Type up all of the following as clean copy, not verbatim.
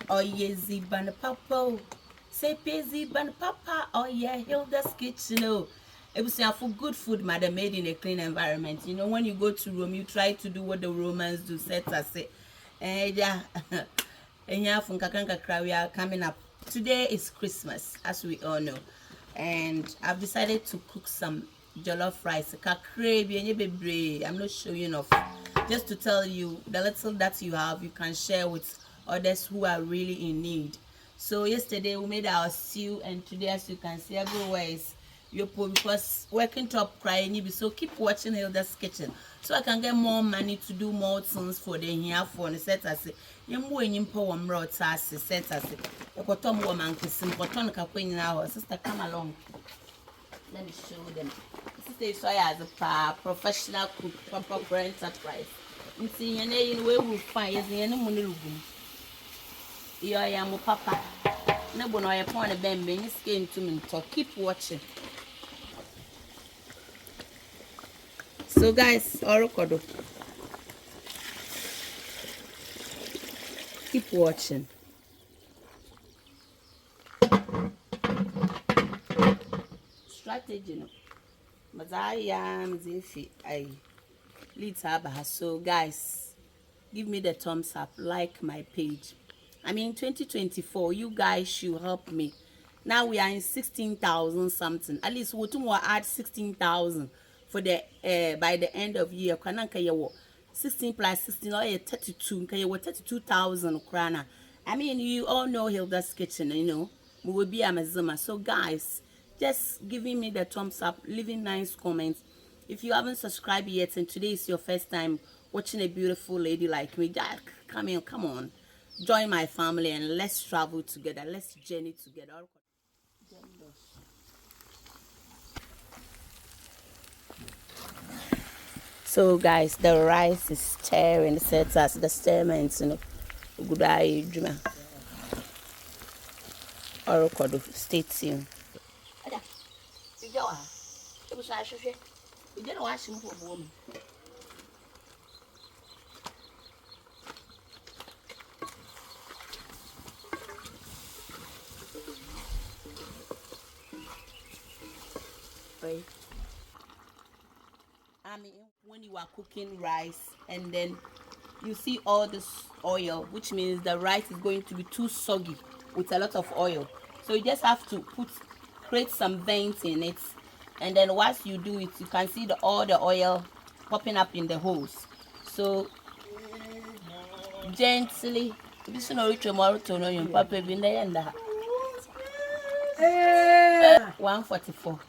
Oh yeah, Ziban Papa. Say Ziban Papa. Oh yeah, Hilda's kitchen. Oh, it was for good food, madam, made in a clean environment. You know, when you go to Rome, you try to do what the Romans do. Set as it. Yeah. And yeah, from Kakanka, we are coming up. Today is Christmas, as we all know, and I've decided to cook some jollof rice. I'm not showing off, just to tell you the little that you have, you can share with others who are really in need. So yesterday we made our stew, and today, as you can see, everywhere is yopo because working top crying. So keep watching Hilda's kitchen so I can get more money to do more things for the here for the set as it. Yemu enyim po wa mra otase set as it. Ekotom wo man kwesim koton ka kwenyi na sister, come along. Let me show them. Sister so as a professional cook, proper enterprise. Nti yene yin we will find yes yene mu ne rugum. Iyo ya mo papa. Na bo no ye pon ben ben ni skin to me to keep watching. So guys, orokodo. Keep watching. Strategy no. Mazaya mzifi I lead Sabaha. So guys, give me the thumbs up, like my page. I mean 2024, you guys should help me. Now we are in 16,000 something. At least we'll add 16,000 for the by the end of year. 16 plus 16 or 32, 32,000 krana. I mean, you all know Hilda's kitchen, you know. We will be Amazima. So guys, just giving me the thumbs up, leaving nice comments. If you haven't subscribed yet and today is your first time watching a beautiful lady like me, Jack, come on. Join my family and let's travel together. Let's journey together. So guys, the rice is stirring, sets as the stirments, you know. Good eye, Juma. Or stay tuned. You didn't wash him for a woman. I mean, when you are cooking rice and then you see all this oil, which means the rice is going to be too soggy with a lot of oil. So you just have to create some veins in it, and then once you do it, you can see all the oil popping up in the holes. So gently, this is not tomorrow to know you papa bin there and 144.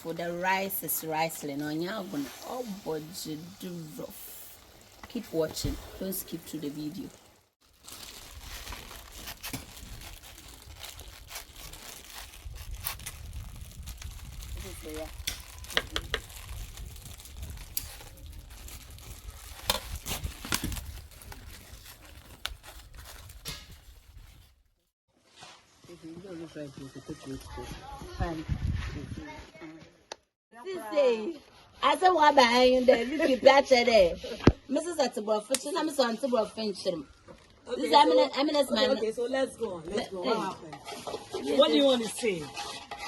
For the rice is riceling on your budget. Keep watching, don't skip to the video. I said, what behind there? You keep that there. Mrs. Atibor, I'm so Atibor Finch. This eminence man. Okay, so let's go on. Let's go. What happened? What do you want to say?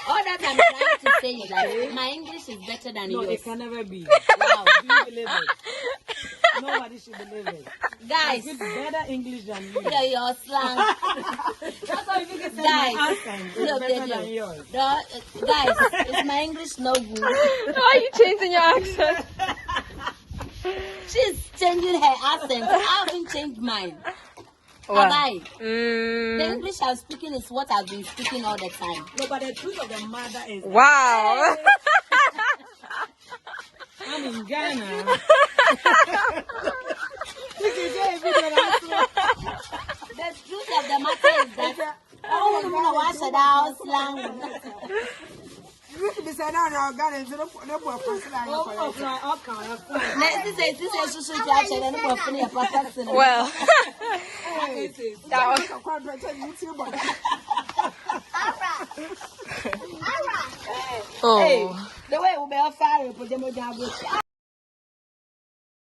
All that I'm trying to say is that my English is better than yours. No, it can never be. Wow. Do you believe it? Nobody should believe it. Guys, it's better English than you. Yeah, your slang. That's why you can say my accent is better than yours. Guys, is my English no good? Why are you changing your accent? She's changing her accent. I haven't changed mine. Wow. Have I? The English I'm speaking is what I've been speaking all the time. No, but the truth of the matter is wow. I'm in Ghana. The truth of the matter is that all women are watching our slang. This is Well, Oh. Hey, the way we be on fire, put them on